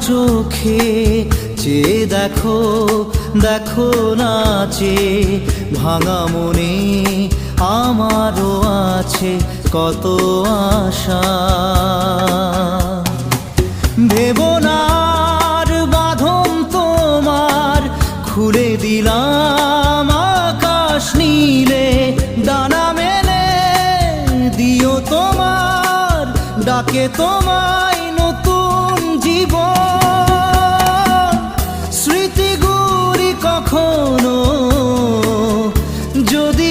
চোখে চেয়ে দেখো, দেখো নাচে ভাঙা মনে আমারও আছে কত আশা। ভেবো না আর বাঁধন তোমার, খুলে দিলাম আকাশ নীলে, ডানা মেলে দিও তোমার ডাকে তোমায় নতুন জীবন। স্মৃতিগুলি কখনো যদি